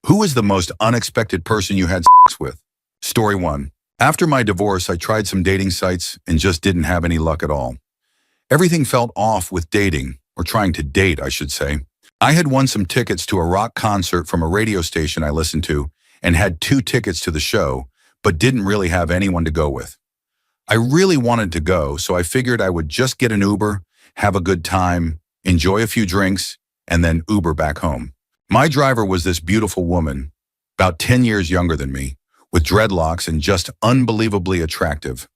Who is the most unexpected person you had sex with? Story 1. After my divorce, I tried some dating sites and just didn't have any luck at all. Everything felt off with dating, or trying to date, I should say. I had won some tickets to a rock concert from a radio station I listened to and had 2 tickets to the show, but didn't really have anyone to go with. I really wanted to go, so I figured I would just get an Uber, have a good time, enjoy a few drinks, and then Uber back home. My driver was this beautiful woman, about 10 years younger than me, with dreadlocks and just unbelievably attractive.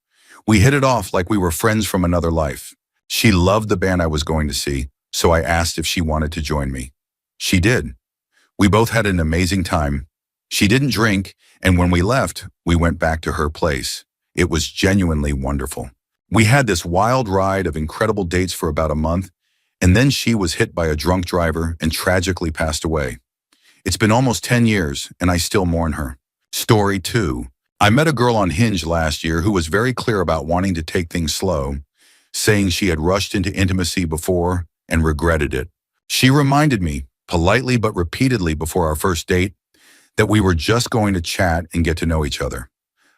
We hit it off like we were friends from another life. She loved the band I was going to see, so I asked if she wanted to join me. She did. We both had an amazing time. She didn't drink, and when we left, we went back to her place. It was genuinely wonderful. We had this wild ride of incredible dates for about a month, and then she was hit by a drunk driver and tragically passed away. It's been almost 10 years, and I still mourn her. Story 2. I met a girl on Hinge last year who was very clear about wanting to take things slow, saying she had rushed into intimacy before and regretted it. She reminded me, politely but repeatedly before our first date, that we were just going to chat and get to know each other.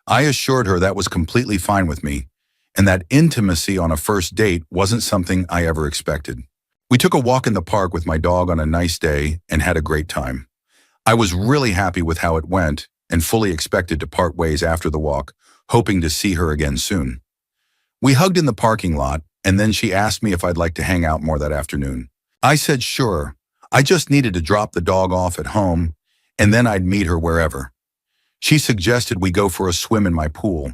I assured her that was completely fine with me, and that intimacy on a first date wasn't something I ever expected. We took a walk in the park with my dog on a nice day and had a great time. I was really happy with how it went and fully expected to part ways after the walk, hoping to see her again soon. We hugged in the parking lot, and then she asked me if I'd like to hang out more that afternoon. I said sure. I just needed to drop the dog off at home, and then I'd meet her wherever. She suggested we go for a swim in my pool,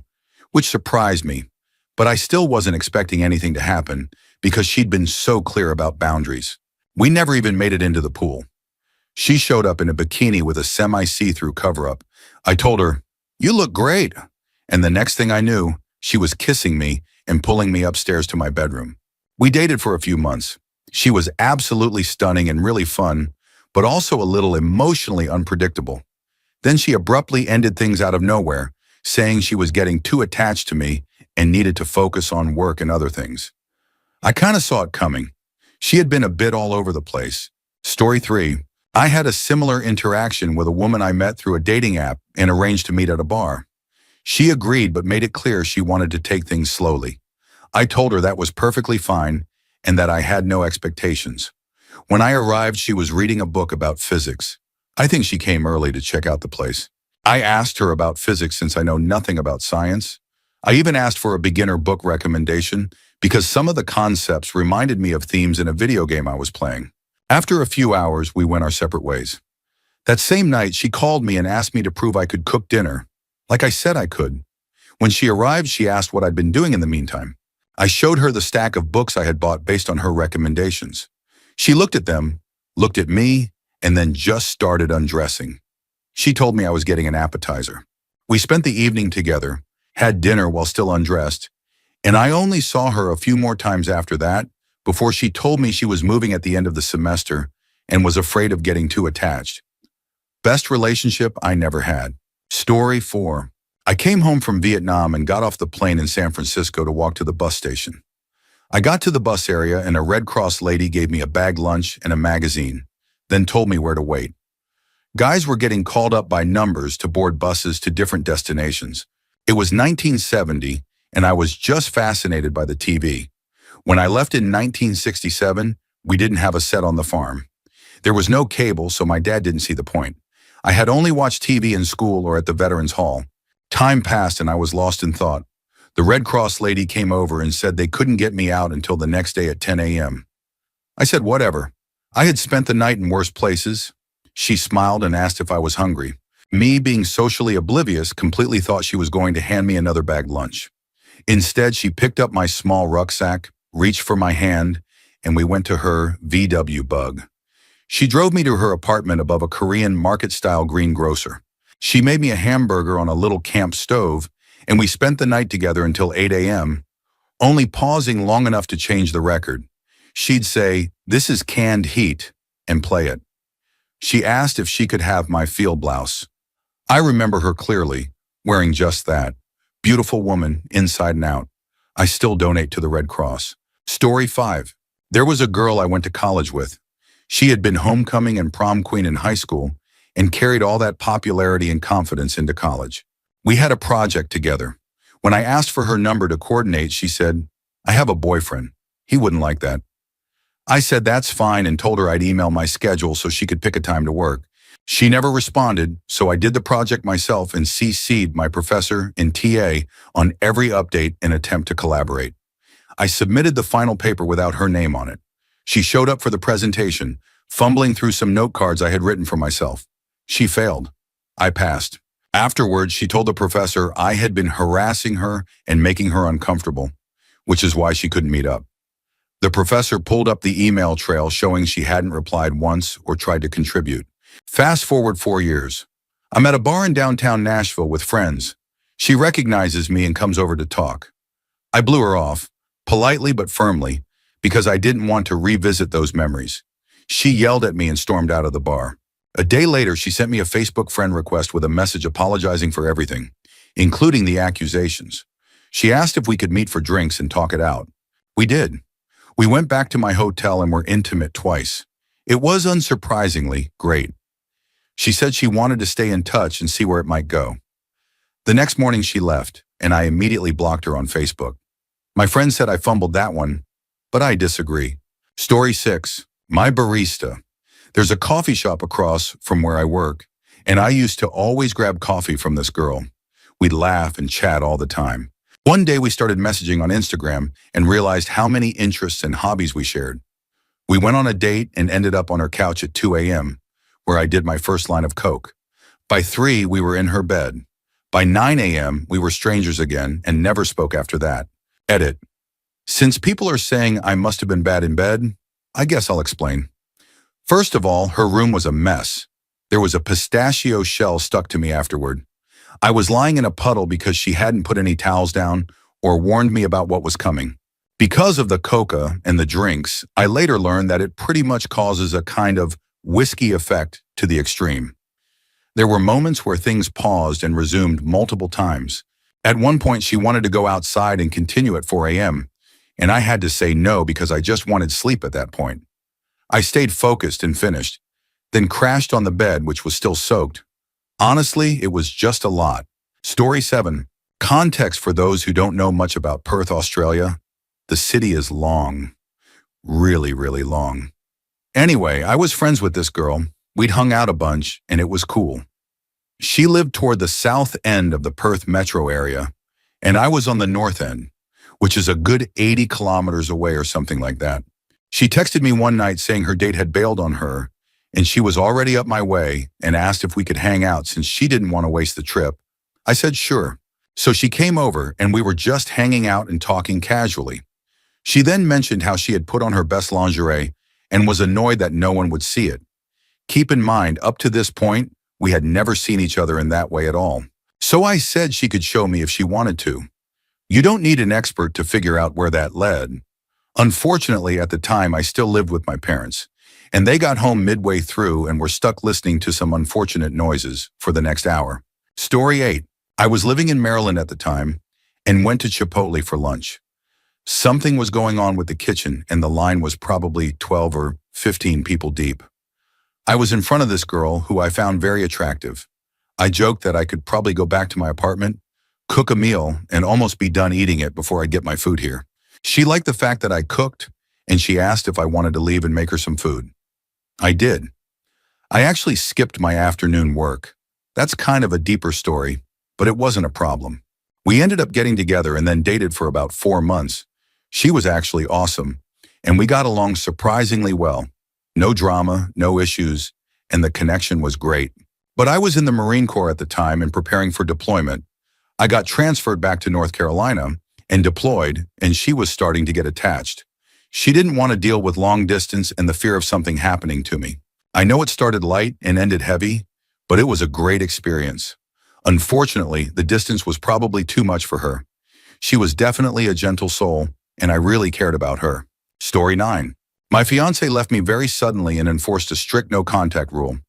which surprised me, but I still wasn't expecting anything to happen because she'd been so clear about boundaries. We never even made it into the pool. She showed up in a bikini with a semi-see-through cover-up. I told her, "You look great." And the next thing I knew, she was kissing me and pulling me upstairs to my bedroom. We dated for a few months. She was absolutely stunning and really fun, but also a little emotionally unpredictable. Then she abruptly ended things out of nowhere, saying she was getting too attached to me and needed to focus on work and other things. I kind of saw it coming. She had been a bit all over the place. Story 3. I had a similar interaction with a woman I met through a dating app and arranged to meet at a bar. She agreed but made it clear she wanted to take things slowly. I told her that was perfectly fine and that I had no expectations. When I arrived, she was reading a book about physics. I think she came early to check out the place. I asked her about physics since I know nothing about science. I even asked for a beginner book recommendation because some of the concepts reminded me of themes in a video game I was playing. After a few hours, we went our separate ways. That same night, she called me and asked me to prove I could cook dinner, like I said I could. When she arrived, she asked what I'd been doing in the meantime. I showed her the stack of books I had bought based on her recommendations. She looked at them, looked at me, and then just started undressing. She told me I was getting an appetizer. We spent the evening together, had dinner while still undressed, and I only saw her a few more times after that before she told me she was moving at the end of the semester and was afraid of getting too attached. Best relationship I never had. Story 4. I came home from Vietnam and got off the plane in San Francisco to walk to the bus station. I got to the bus area and a Red Cross lady gave me a bag lunch and a magazine, then told me where to wait. Guys were getting called up by numbers to board buses to different destinations. It was 1970, and I was just fascinated by the TV. When I left in 1967, we didn't have a set on the farm. There was no cable, so my dad didn't see the point. I had only watched TV in school or at the Veterans Hall. Time passed and I was lost in thought. The Red Cross lady came over and said they couldn't get me out until the next day at 10 a.m. I said, whatever. I had spent the night in worse places. She smiled and asked if I was hungry. Me, being socially oblivious, completely thought she was going to hand me another bag lunch. Instead, she picked up my small rucksack, reached for my hand, and we went to her VW Bug. She drove me to her apartment above a Korean market-style greengrocer. She made me a hamburger on a little camp stove, and we spent the night together until 8 a.m., only pausing long enough to change the record. She'd say, "This is canned heat," and play it. She asked if she could have my field blouse. I remember her clearly, wearing just that. Beautiful woman, inside and out. I still donate to the Red Cross. Story 5. There was a girl I went to college with. She had been homecoming and prom queen in high school, and carried all that popularity and confidence into college. We had a project together. When I asked for her number to coordinate, she said, "I have a boyfriend. He wouldn't like that." I said that's fine and told her I'd email my schedule so she could pick a time to work. She never responded, so I did the project myself and CC'd my professor and TA on every update in an attempt to collaborate. I submitted the final paper without her name on it. She showed up for the presentation, fumbling through some note cards I had written for myself. She failed. I passed. Afterwards, she told the professor I had been harassing her and making her uncomfortable, which is why she couldn't meet up. The professor pulled up the email trail showing she hadn't replied once or tried to contribute. Fast forward 4 years. I'm at a bar in downtown Nashville with friends. She recognizes me and comes over to talk. I blew her off, politely but firmly, because I didn't want to revisit those memories. She yelled at me and stormed out of the bar. A day later, she sent me a Facebook friend request with a message apologizing for everything, including the accusations. She asked if we could meet for drinks and talk it out. We did. We went back to my hotel and were intimate twice. It was unsurprisingly great. She said she wanted to stay in touch and see where it might go. The next morning she left, and I immediately blocked her on Facebook. My friend said I fumbled that one, but I disagree. Story 6, my barista. There's a coffee shop across from where I work, and I used to always grab coffee from this girl. We'd laugh and chat all the time. One day we started messaging on Instagram and realized how many interests and hobbies we shared. We went on a date and ended up on her couch at 2 a.m., where I did my first line of coke. By 3, we were in her bed. By 9 a.m., we were strangers again and never spoke after that. Edit. Since people are saying I must have been bad in bed, I guess I'll explain. First of all, her room was a mess. There was a pistachio shell stuck to me afterward. I was lying in a puddle because she hadn't put any towels down or warned me about what was coming. Because of the coca and the drinks, I later learned that it pretty much causes a kind of whiskey effect to the extreme. There were moments where things paused and resumed multiple times. At one point, she wanted to go outside and continue at 4 a.m., and I had to say no because I just wanted sleep at that point. I stayed focused and finished, then crashed on the bed, which was still soaked. Honestly, it was just a lot. Story 7. Context for those who don't know much about Perth, Australia. The city is long. Really, really long. Anyway, I was friends with this girl. We'd hung out a bunch, and it was cool. She lived toward the south end of the Perth metro area, and I was on the north end, which is a good 80 kilometers away or something like that. She texted me one night saying her date had bailed on her, and she was already up my way and asked if we could hang out since she didn't want to waste the trip. I said sure. So she came over, and we were just hanging out and talking casually. She then mentioned how she had put on her best lingerie and was annoyed that no one would see it. Keep in mind, up to this point, we had never seen each other in that way at all. So I said she could show me if she wanted to. You don't need an expert to figure out where that led. Unfortunately, at the time, I still lived with my parents, and they got home midway through and were stuck listening to some unfortunate noises for the next hour. Story 8. I was living in Maryland at the time and went to Chipotle for lunch. Something was going on with the kitchen, and the line was probably 12 or 15 people deep. I was in front of this girl who I found very attractive. I joked that I could probably go back to my apartment, cook a meal, and almost be done eating it before I get my food here. She liked the fact that I cooked, and she asked if I wanted to leave and make her some food. I did. I actually skipped my afternoon work. That's kind of a deeper story, but it wasn't a problem. We ended up getting together and then dated for about 4 months. She was actually awesome, and we got along surprisingly well. No drama, no issues, and the connection was great. But I was in the Marine Corps at the time and preparing for deployment. I got transferred back to North Carolina and deployed, and she was starting to get attached. She didn't want to deal with long distance and the fear of something happening to me. I know it started light and ended heavy, but it was a great experience. Unfortunately, the distance was probably too much for her. She was definitely a gentle soul, and I really cared about her. Story 9. My fiance left me very suddenly and enforced a strict no-contact rule.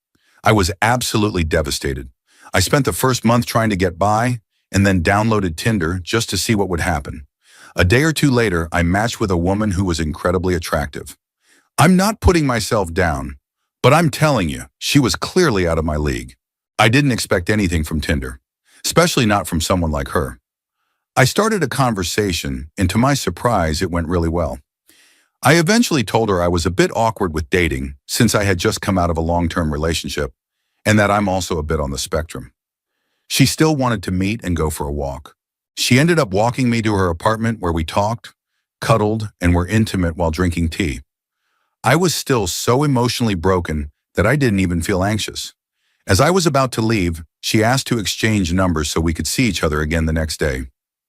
I was absolutely devastated. I spent the first month trying to get by and then downloaded Tinder just to see what would happen. A day or two later, I matched with a woman who was incredibly attractive. I'm not putting myself down, But I'm telling you, she was clearly out of my league. I didn't expect anything from Tinder, especially not from someone like her. I started a conversation, and to my surprise, it went really well. I eventually told her I was a bit awkward with dating since I had just come out of a long-term relationship, and that I'm also a bit on the spectrum. She still wanted to meet and go for a walk. She ended up walking me to her apartment where we talked, cuddled, and were intimate while drinking tea. I was still so emotionally broken that I didn't even feel anxious. As I was about to leave, she asked to exchange numbers so we could see each other again the next day.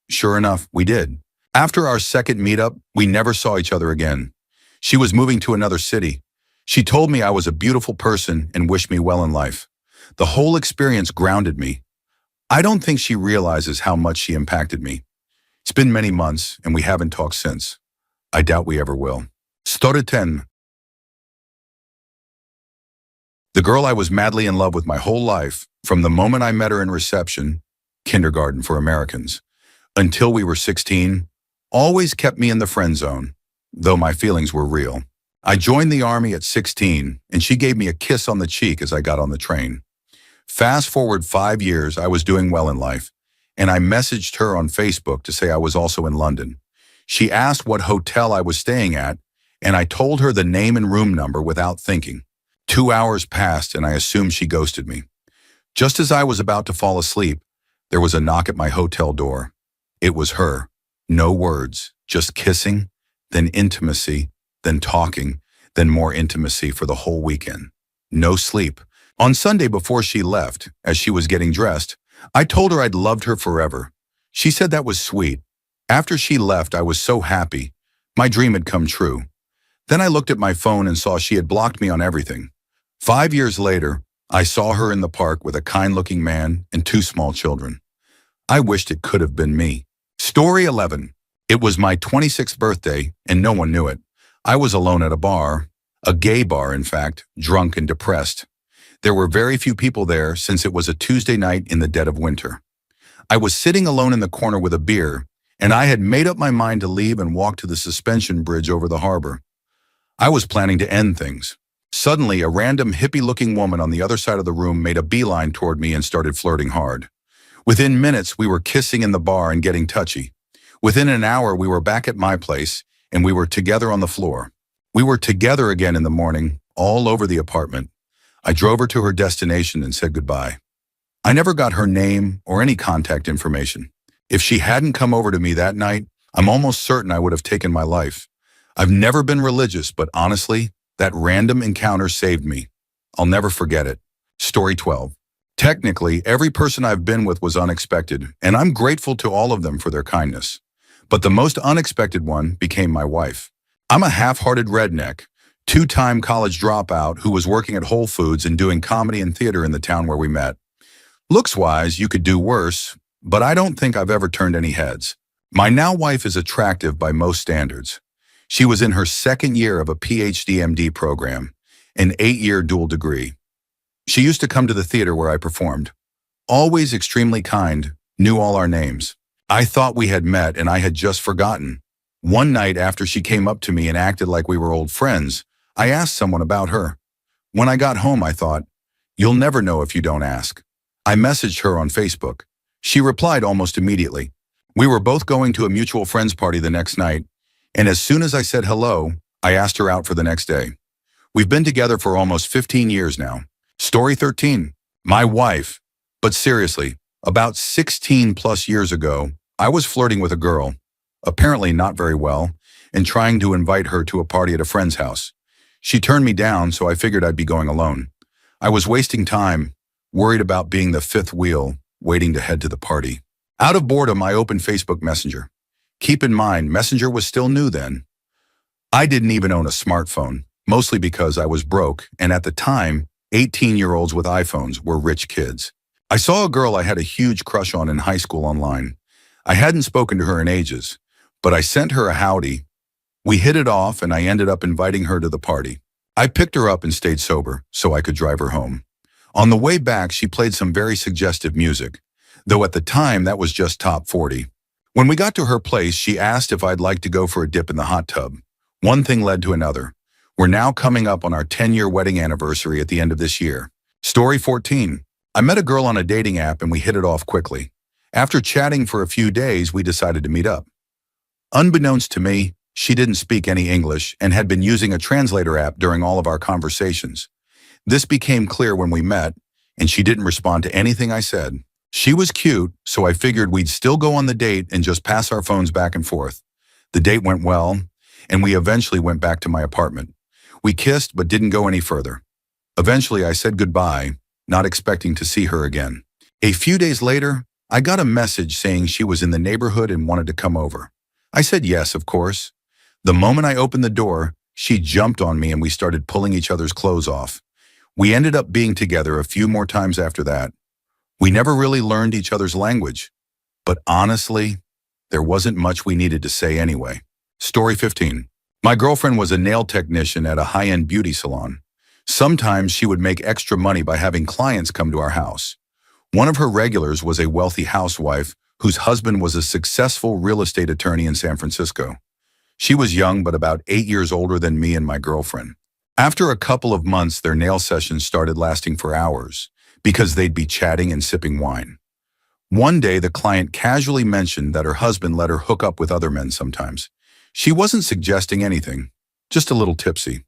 Sure enough, we did. After our second meetup, we never saw each other again. She was moving to another city. She told me I was a beautiful person and wished me well in life. The whole experience grounded me. I don't think she realizes how much she impacted me. It's been many months, and we haven't talked since. I doubt we ever will. Story 10. The girl I was madly in love with my whole life, from the moment I met her in reception, kindergarten for Americans, until we were 16, always kept me in the friend zone, though my feelings were real. I joined the army at 16, and she gave me a kiss on the cheek as I got on the train. Fast forward 5 years, I was doing well in life, and I messaged her on Facebook to say I was also in London. She asked what hotel I was staying at, and I told her the name and room number without thinking. 2 hours passed, and I assumed she ghosted me. Just as I was about to fall asleep, there was a knock at my hotel door. It was her. No words, just kissing, then intimacy, then talking, then more intimacy for the whole weekend. No sleep. On Sunday before she left, as she was getting dressed, I told her I'd loved her forever. She said that was sweet. After she left, I was so happy. My dream had come true. Then I looked at my phone and saw she had blocked me on everything. 5 years later, I saw her in the park with a kind-looking man and 2 small children. I wished it could have been me. Story 11. It was my 26th birthday, and no one knew it. I was alone at a bar, a gay bar in fact, drunk and depressed. There were very few people there since it was a Tuesday night in the dead of winter. I was sitting alone in the corner with a beer, and I had made up my mind to leave and walk to the suspension bridge over the harbor. I was planning to end things. Suddenly, a random hippie-looking woman on the other side of the room made a beeline toward me and started flirting hard. Within minutes, we were kissing in the bar and getting touchy. Within an hour, we were back at my place, and we were together on the floor. We were together again in the morning, all over the apartment. I drove her to her destination and said goodbye. I never got her name or any contact information. If she hadn't come over to me that night, I'm almost certain I would have taken my life. I've never been religious, but honestly, that random encounter saved me. I'll never forget it. Story 12. Technically, every person I've been with was unexpected, and I'm grateful to all of them for their kindness. But the most unexpected one became my wife. I'm a half-hearted redneck, 2-time college dropout who was working at Whole Foods and doing comedy and theater in the town where we met. Looks-wise, you could do worse, but I don't think I've ever turned any heads. My now wife is attractive by most standards. She was in her second year of a PhD MD program, an 8-year dual degree. She used to come to the theater where I performed. Always extremely kind, knew all our names. I thought we had met and I had just forgotten. One night after she came up to me and acted like we were old friends, I asked someone about her. When I got home, I thought, you'll never know if you don't ask. I messaged her on Facebook. She replied almost immediately. We were both going to a mutual friends party the next night, and as soon as I said hello, I asked her out for the next day. We've been together for almost 15 years now. Story 13. My wife. But seriously, about 16 plus years ago, I was flirting with a girl, apparently not very well, and trying to invite her to a party at a friend's house. She turned me down, so I figured I'd be going alone. I was wasting time, worried about being the fifth wheel, waiting to head to the party. Out of boredom, I opened Facebook Messenger. Keep in mind, Messenger was still new then. I didn't even own a smartphone, mostly because I was broke, and at the time, 18-year-olds with iPhones were rich kids. I saw a girl I had a huge crush on in high school online. I hadn't spoken to her in ages, but I sent her a howdy. We hit it off, and I ended up inviting her to the party. I picked her up and stayed sober so I could drive her home. On the way back, she played some very suggestive music, though at the time that was just top 40. When we got to her place, she asked if I'd like to go for a dip in the hot tub. One thing led to another. We're now coming up on our 10-year wedding anniversary at the end of this year. Story 14. I met a girl on a dating app and we hit it off quickly. After chatting for a few days, we decided to meet up. Unbeknownst to me, she didn't speak any English and had been using a translator app during all of our conversations. This became clear when we met, and she didn't respond to anything I said. She was cute, so I figured we'd still go on the date and just pass our phones back and forth. The date went well, and we eventually went back to my apartment. We kissed but didn't go any further. Eventually, I said goodbye, not expecting to see her again. A few days later, I got a message saying she was in the neighborhood and wanted to come over. I said yes, of course. The moment I opened the door, she jumped on me and we started pulling each other's clothes off. We ended up being together a few more times after that. We never really learned each other's language, but honestly, there wasn't much we needed to say anyway. Story 15. My girlfriend was a nail technician at a high-end beauty salon. Sometimes she would make extra money by having clients come to our house. One of her regulars was a wealthy housewife whose husband was a successful real estate attorney in San Francisco. She was young but about 8 years older than me and my girlfriend. After a couple of months, their nail sessions started lasting for hours because they'd be chatting and sipping wine. One day, the client casually mentioned that her husband let her hook up with other men sometimes. She wasn't suggesting anything, just a little tipsy.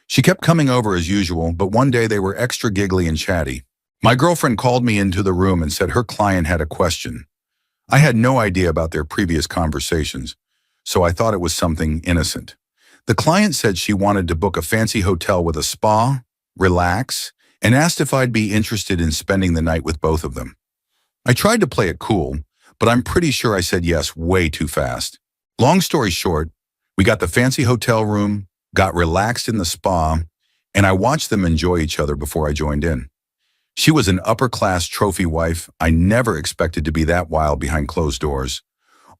She kept coming over as usual, but one day they were extra giggly and chatty. My girlfriend called me into the room and said her client had a question. I had no idea about their previous conversations, so I thought it was something innocent. The client said she wanted to book a fancy hotel with a spa, relax, and asked if I'd be interested in spending the night with both of them. I tried to play it cool, but I'm pretty sure I said yes way too fast. Long story short, we got the fancy hotel room, got relaxed in the spa, and I watched them enjoy each other before I joined in. She was an upper-class trophy wife. I never expected to be that wild behind closed doors.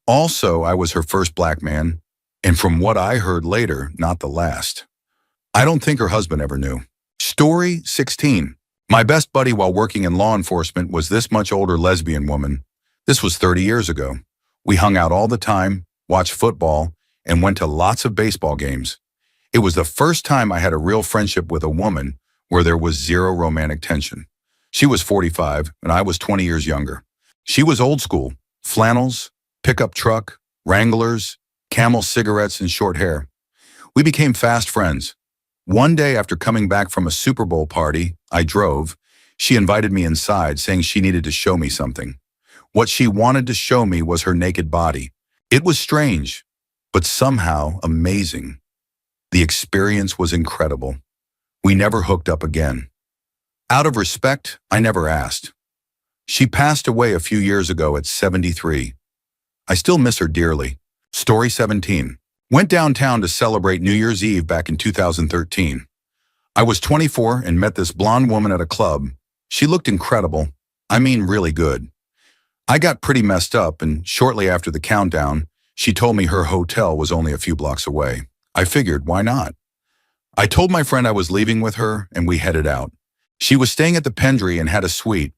Also, I was her first black man, and from what I heard later, not the last. I don't think her husband ever knew. Story 16. My best buddy while working in law enforcement was this much older lesbian woman. This was 30 years ago. We hung out all the time, watched football, and went to lots of baseball games. It was the first time I had a real friendship with a woman where there was zero romantic tension. She was 45 and I was 20 years younger. She was old school, flannels, pickup truck, Wranglers, Camel cigarettes, and short hair. We became fast friends. One day after coming back from a Super Bowl party, I drove. She invited me inside saying she needed to show me something. What she wanted to show me was her naked body. It was strange, but somehow amazing. The experience was incredible. We never hooked up again. Out of respect, I never asked. She passed away a few years ago at 73. I still miss her dearly. Story 17. Went downtown to celebrate New Year's Eve back in 2013. I was 24 and met this blonde woman at a club. She looked incredible. I mean, really good. I got pretty messed up, and shortly after the countdown, she told me her hotel was only a few blocks away. I figured, why not? I told my friend I was leaving with her, and we headed out. She was staying at the Pendry and had a suite.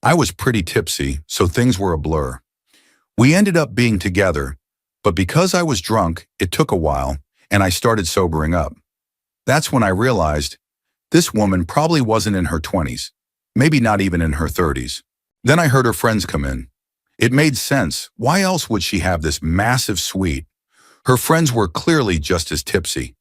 I was pretty tipsy, so things were a blur. We ended up being together, but because I was drunk, it took a while, and I started sobering up. That's when I realized this woman probably wasn't in her 20s, maybe not even in her 30s. Then I heard her friends come in. It made sense. Why else would she have this massive suite? Her friends were clearly just as tipsy.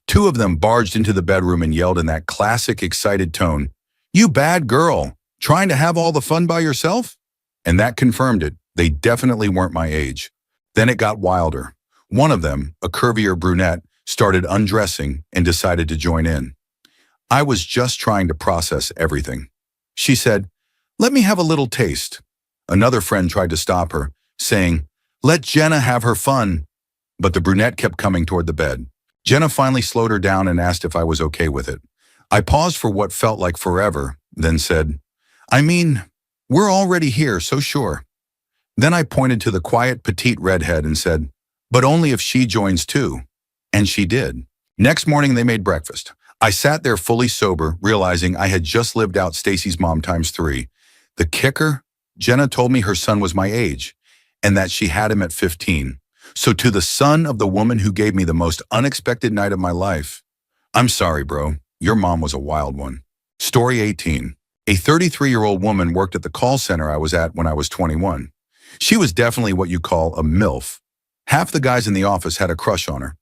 Two of them barged into the bedroom and yelled in that classic excited tone, "You bad girl, trying to have all the fun by yourself?" And that confirmed it. They definitely weren't my age. Then it got wilder. One of them, a curvier brunette, started undressing and decided to join in. I was just trying to process everything. She said, "Let me have a little taste." Another friend tried to stop her, saying, "Let Jenna have her fun." But the brunette kept coming toward the bed. Jenna finally slowed her down and asked if I was okay with it. I paused for what felt like forever, then said, "I mean, we're already here, so sure." Then I pointed to the quiet petite redhead and said, "But only if she joins too." And she did. Next morning they made breakfast. I sat there fully sober, realizing I had just lived out Stacy's mom times 3. The kicker? Jenna told me her son was my age, and that she had him at 15. So to the son of the woman who gave me the most unexpected night of my life, I'm sorry, bro. Your mom was a wild one. Story 18. A 33-year-old woman worked at the call center I was at when I was 21. She was definitely what you call a MILF. Half the guys in the office had a crush on her.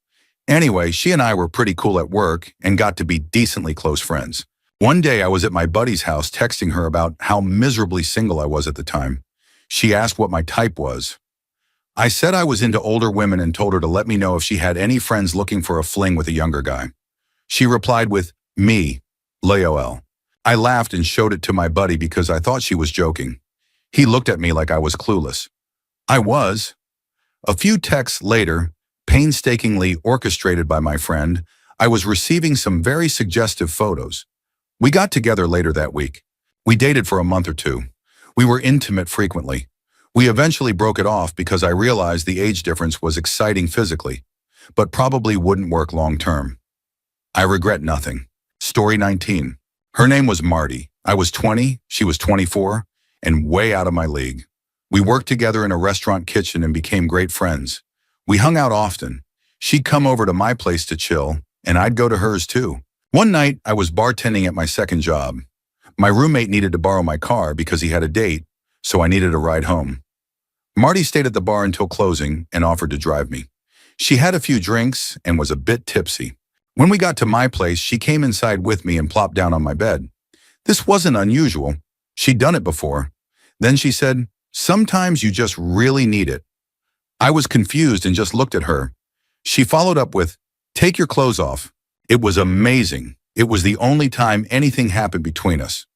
Anyway, she and I were pretty cool at work and got to be decently close friends. One day I was at my buddy's house texting her about how miserably single I was at the time. She asked what my type was. I said I was into older women and told her to let me know if she had any friends looking for a fling with a younger guy. She replied with, me, LOL. I laughed and showed it to my buddy because I thought she was joking. He looked at me like I was clueless. I was. A few texts later, painstakingly orchestrated by my friend, I was receiving some very suggestive photos. We got together later that week. We dated for a month or two. We were intimate frequently. We eventually broke it off because I realized the age difference was exciting physically, but probably wouldn't work long term. I regret nothing. Story 19. Her name was Marty. I was 20, she was 24, and way out of my league. We worked together in a restaurant kitchen and became great friends. We hung out often. She'd come over to my place to chill, and I'd go to hers too. One night, I was bartending at my second job. My roommate needed to borrow my car because he had a date, so I needed a ride home. Marty stayed at the bar until closing and offered to drive me. She had a few drinks and was a bit tipsy. When we got to my place, she came inside with me and plopped down on my bed. This wasn't unusual. She'd done it before. Then she said, sometimes you just really need it. I was confused and just looked at her. She followed up with, take your clothes off. It was amazing. It was the only time anything happened between us.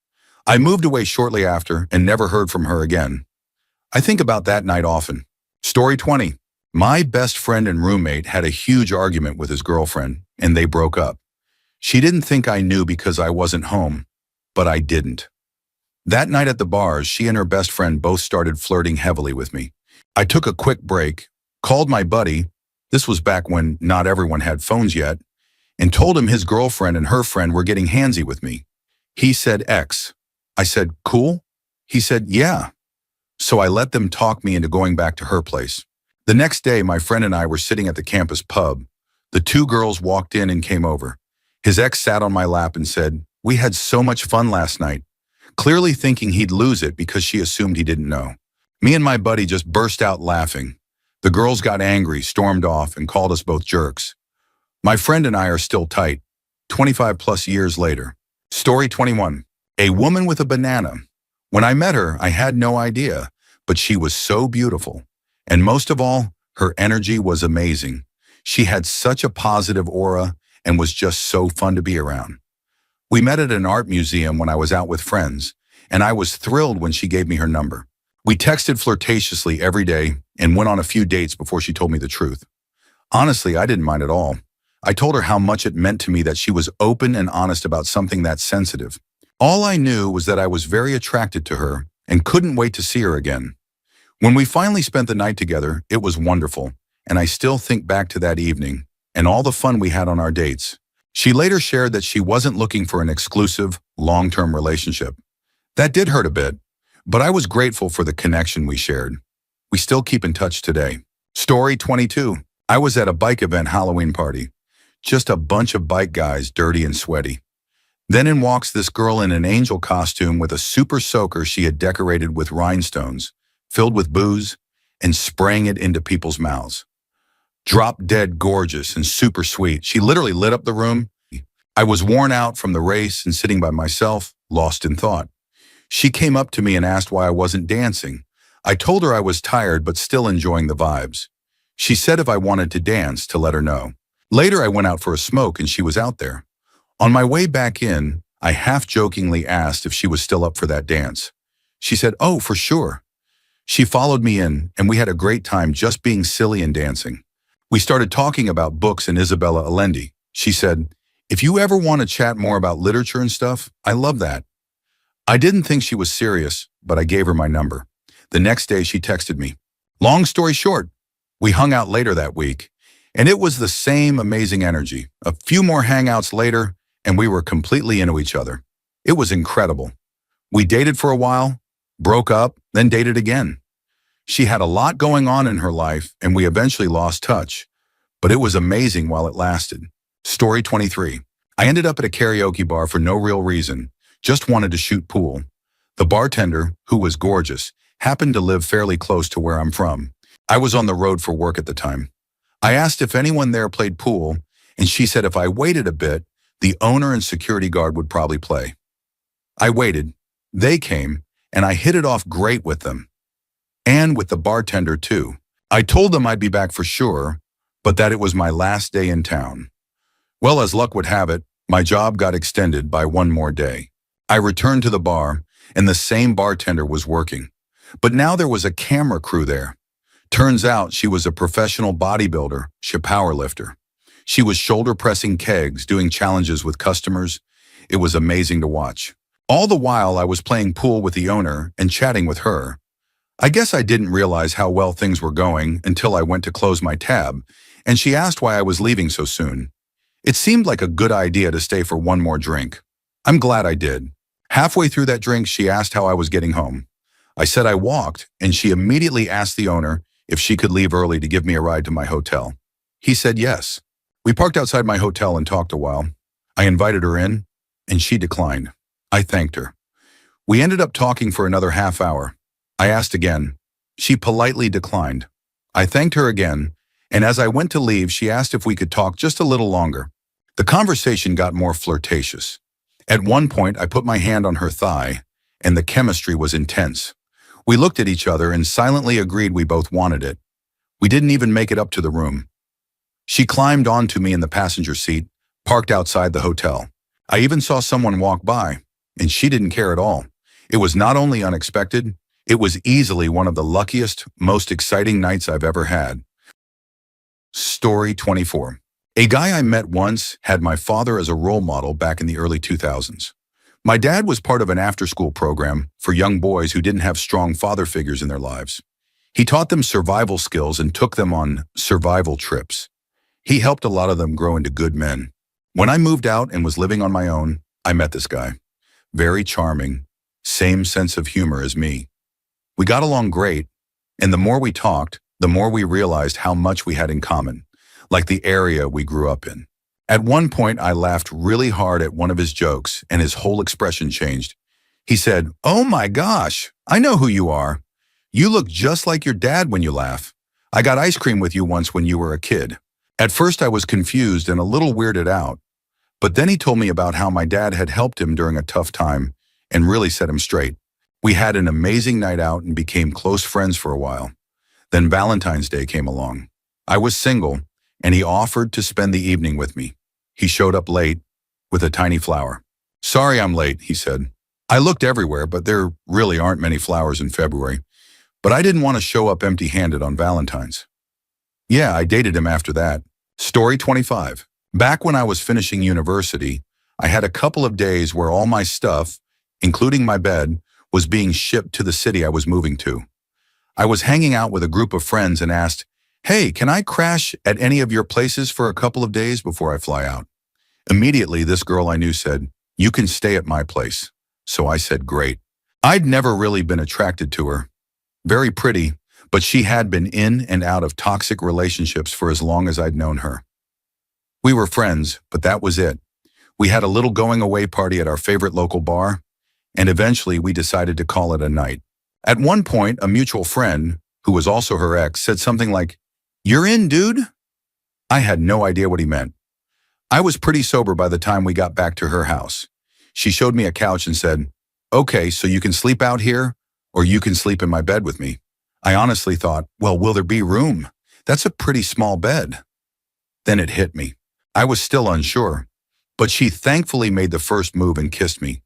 I moved away shortly after and never heard from her again. I think about that night often. Story 20. My best friend and roommate had a huge argument with his girlfriend, and they broke up. She didn't think I knew because I wasn't home, but I didn't. That night at the bars, she and her best friend both started flirting heavily with me. I took a quick break, called my buddy, this was back when not everyone had phones yet, and told him his girlfriend and her friend were getting handsy with me. He said X. I said, cool? He said, yeah. So I let them talk me into going back to her place. The next day, my friend and I were sitting at the campus pub. The two girls walked in and came over. His ex sat on my lap and said, we had so much fun last night, clearly thinking he'd lose it because she assumed he didn't know. Me and my buddy just burst out laughing. The girls got angry, stormed off, and called us both jerks. My friend and I are still tight, 25 plus years later. Story 21. A woman with a banana. When I met her, I had no idea, but she was so beautiful. And most of all, her energy was amazing. She had such a positive aura and was just so fun to be around. We met at an art museum when I was out with friends, and I was thrilled when she gave me her number. We texted flirtatiously every day and went on a few dates before she told me the truth. Honestly, I didn't mind at all. I told her how much it meant to me that she was open and honest about something that sensitive. All I knew was that I was very attracted to her and couldn't wait to see her again. When we finally spent the night together, it was wonderful, and I still think back to that evening and all the fun we had on our dates. She later shared that she wasn't looking for an exclusive, long-term relationship. That did hurt a bit, but I was grateful for the connection we shared. We still keep in touch today. Story 22. I was at a bike event Halloween party. Just a bunch of bike guys, dirty and sweaty. Then in walks this girl in an angel costume with a super soaker she had decorated with rhinestones, filled with booze, and spraying it into people's mouths. Drop dead gorgeous and super sweet. She literally lit up the room. I was worn out from the race and sitting by myself, lost in thought. She came up to me and asked why I wasn't dancing. I told her I was tired but still enjoying the vibes. She said if I wanted to dance, to let her know. Later I went out for a smoke and she was out there. On my way back in, I half-jokingly asked if she was still up for that dance. She said, oh, for sure. She followed me in, and we had a great time just being silly and dancing. We started talking about books and Isabella Allende. She said, if you ever want to chat more about literature and stuff, I love that. I didn't think she was serious, but I gave her my number. The next day she texted me. Long story short, we hung out later that week, and it was the same amazing energy. A few more hangouts later, and we were completely into each other. It was incredible. We dated for a while, broke up, then dated again. She had a lot going on in her life, and we eventually lost touch, but it was amazing while it lasted. Story 23. I ended up at a karaoke bar for no real reason, just wanted to shoot pool. The bartender, who was gorgeous, happened to live fairly close to where I'm from. I was on the road for work at the time. I asked if anyone there played pool, and she said if I waited a bit, the owner and security guard would probably play. I waited, they came, and I hit it off great with them. And with the bartender too. I told them I'd be back for sure, but that it was my last day in town. Well, as luck would have it, my job got extended by one more day. I returned to the bar, and the same bartender was working. But now there was a camera crew there. Turns out she was a professional bodybuilder, she a powerlifter. She was shoulder-pressing kegs, doing challenges with customers. It was amazing to watch. All the while, I was playing pool with the owner and chatting with her. I guess I didn't realize how well things were going until I went to close my tab, and she asked why I was leaving so soon. It seemed like a good idea to stay for one more drink. I'm glad I did. Halfway through that drink, she asked how I was getting home. I said I walked, and she immediately asked the owner if she could leave early to give me a ride to my hotel. He said yes. We parked outside my hotel and talked a while. I invited her in, and she declined. I thanked her. We ended up talking for another half hour. I asked again. She politely declined. I thanked her again, and as I went to leave, she asked if we could talk just a little longer. The conversation got more flirtatious. At one point, I put my hand on her thigh, and the chemistry was intense. We looked at each other and silently agreed we both wanted it. We didn't even make it up to the room. She climbed onto me in the passenger seat, parked outside the hotel. I even saw someone walk by, and she didn't care at all. It was not only unexpected, it was easily one of the luckiest, most exciting nights I've ever had. Story 24. A guy I met once had my father as a role model back in the early 2000s. My dad was part of an after-school program for young boys who didn't have strong father figures in their lives. He taught them survival skills and took them on survival trips. He helped a lot of them grow into good men. When I moved out and was living on my own, I met this guy. Very charming, same sense of humor as me. We got along great, and the more we talked, the more we realized how much we had in common, like the area we grew up in. At one point, I laughed really hard at one of his jokes, and his whole expression changed. He said, "Oh my gosh, I know who you are. You look just like your dad when you laugh. I got ice cream with you once when you were a kid." At first, I was confused and a little weirded out, but then he told me about how my dad had helped him during a tough time and really set him straight. We had an amazing night out and became close friends for a while. Then Valentine's Day came along. I was single, and he offered to spend the evening with me. He showed up late with a tiny flower. "Sorry I'm late," he said. "I looked everywhere, but there really aren't many flowers in February. But I didn't want to show up empty-handed on Valentine's." Yeah, I dated him after that. Story 25. Back when I was finishing university, I had a couple of days where all my stuff, including my bed, was being shipped to the city I was moving to. I was hanging out with a group of friends and asked, "Hey, can I crash at any of your places for a couple of days before I fly out?" Immediately, this girl I knew said, "You can stay at my place." So I said, "Great." I'd never really been attracted to her. Very pretty, but she had been in and out of toxic relationships for as long as I'd known her. We were friends, but that was it. We had a little going-away party at our favorite local bar, and eventually we decided to call it a night. At one point, a mutual friend, who was also her ex, said something like, "You're in, dude?" I had no idea what he meant. I was pretty sober by the time we got back to her house. She showed me a couch and said, "Okay, so you can sleep out here, or you can sleep in my bed with me." I honestly thought, well, will there be room? That's a pretty small bed. Then it hit me. I was still unsure, but she thankfully made the first move and kissed me.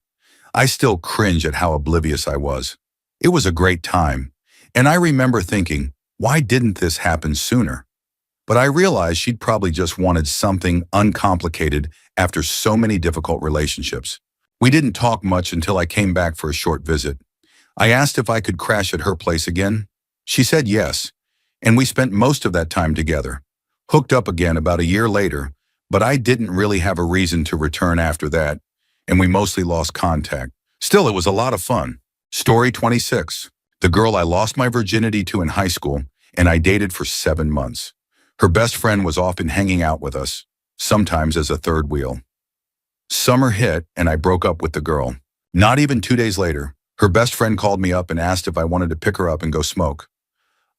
I still cringe at how oblivious I was. It was a great time, and I remember thinking, why didn't this happen sooner? But I realized she'd probably just wanted something uncomplicated after so many difficult relationships. We didn't talk much until I came back for a short visit. I asked if I could crash at her place again. She said yes, and we spent most of that time together. Hooked up again about a year later, but I didn't really have a reason to return after that, and we mostly lost contact. Still, it was a lot of fun. Story 26. The girl I lost my virginity to in high school, and I dated for 7 months. Her best friend was often hanging out with us, sometimes as a third wheel. Summer hit and I broke up with the girl. Not even 2 days later, her best friend called me up and asked if I wanted to pick her up and go smoke.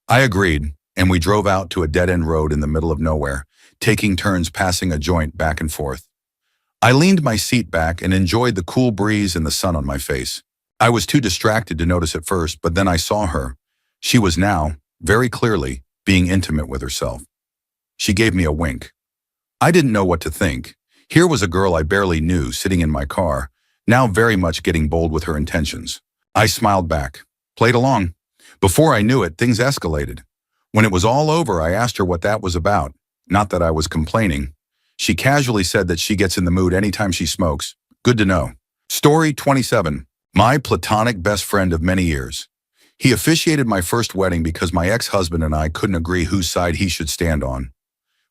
I agreed, and we drove out to a dead-end road in the middle of nowhere, taking turns passing a joint back and forth. I leaned my seat back and enjoyed the cool breeze and the sun on my face. I was too distracted to notice at first, but then I saw her. She was now, very clearly, being intimate with herself. She gave me a wink. I didn't know what to think. Here was a girl I barely knew sitting in my car, now very much getting bold with her intentions. I smiled back, played along. Before I knew it, things escalated. When it was all over, I asked her what that was about. Not that I was complaining. She casually said that she gets in the mood anytime she smokes. Good to know. Story 27. My platonic best friend of many years. He officiated my first wedding because my ex-husband and I couldn't agree whose side he should stand on.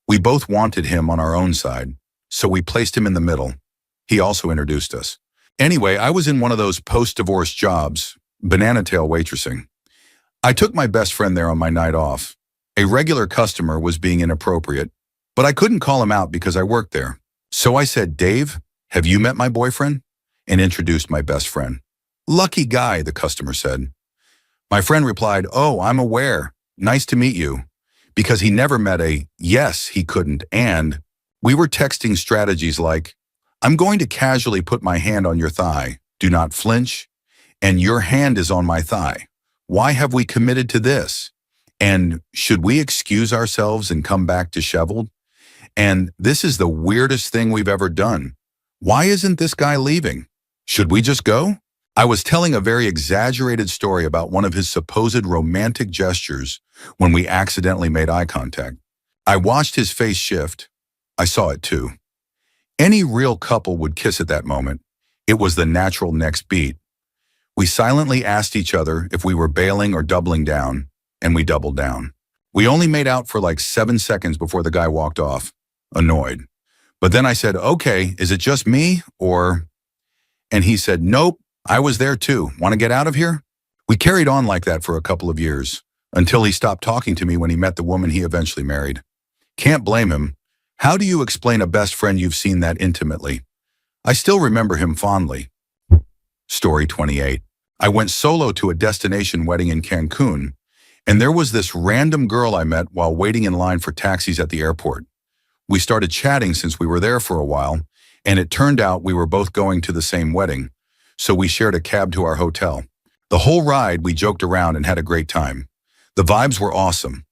We both wanted him on our own side, so we placed him in the middle. He also introduced us. Anyway, I was in one of those post-divorce jobs, banana tail waitressing. I took my best friend there on my night off. A regular customer was being inappropriate, but I couldn't call him out because I worked there. So I said, "Dave, have you met my boyfriend?" and introduced my best friend. "Lucky guy," the customer said. My friend replied, "Oh, I'm aware. Nice to meet you." Because he never met a yes, he couldn't, and we were texting strategies like, "I'm going to casually put my hand on your thigh. Do not flinch. And your hand is on my thigh. Why have we committed to this? And should we excuse ourselves and come back disheveled? And this is the weirdest thing we've ever done. Why isn't this guy leaving? Should we just go?" I was telling a very exaggerated story about one of his supposed romantic gestures when we accidentally made eye contact. I watched his face shift. I saw it too. Any real couple would kiss at that moment. It was the natural next beat. We silently asked each other if we were bailing or doubling down, and we doubled down. We only made out for like 7 seconds before the guy walked off, annoyed. But then I said, "Okay, is it just me, or?" And he said, "Nope, I was there too. Want to get out of here?" We carried on like that for a couple of years, until he stopped talking to me when he met the woman he eventually married. Can't blame him. How do you explain a best friend you've seen that intimately? I still remember him fondly. Story 28. I went solo to a destination wedding in Cancun, and there was this random girl I met while waiting in line for taxis at the airport. We started chatting since we were there for a while, and it turned out we were both going to the same wedding, so we shared a cab to our hotel. The whole ride, we joked around and had a great time. The vibes were awesome.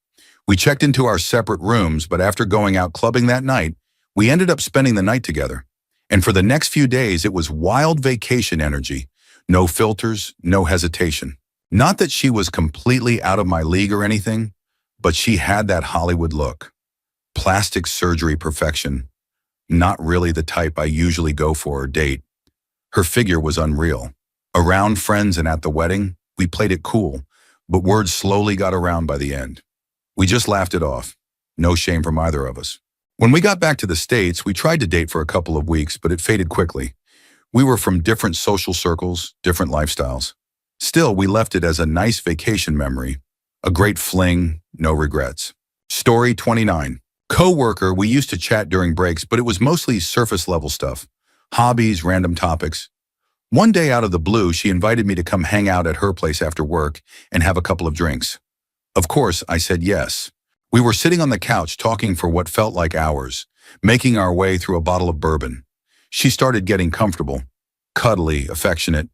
We checked into our separate rooms, but after going out clubbing that night, we ended up spending the night together. And for the next few days, it was wild vacation energy. No filters, no hesitation. Not that she was completely out of my league or anything, but she had that Hollywood look. Plastic surgery perfection. Not really the type I usually go for or date. Her figure was unreal. Around friends and at the wedding, we played it cool, but word slowly got around by the end. We just laughed it off. No shame from either of us. When we got back to the States, we tried to date for a couple of weeks, but it faded quickly. We were from different social circles, different lifestyles. Still, we left it as a nice vacation memory. A great fling, no regrets. Story 29. Co-worker, we used to chat during breaks, but it was mostly surface level stuff. Hobbies, random topics. One day out of the blue, she invited me to come hang out at her place after work and have a couple of drinks. Of course, I said yes. We were sitting on the couch talking for what felt like hours, making our way through a bottle of bourbon. She started getting comfortable, cuddly, affectionate,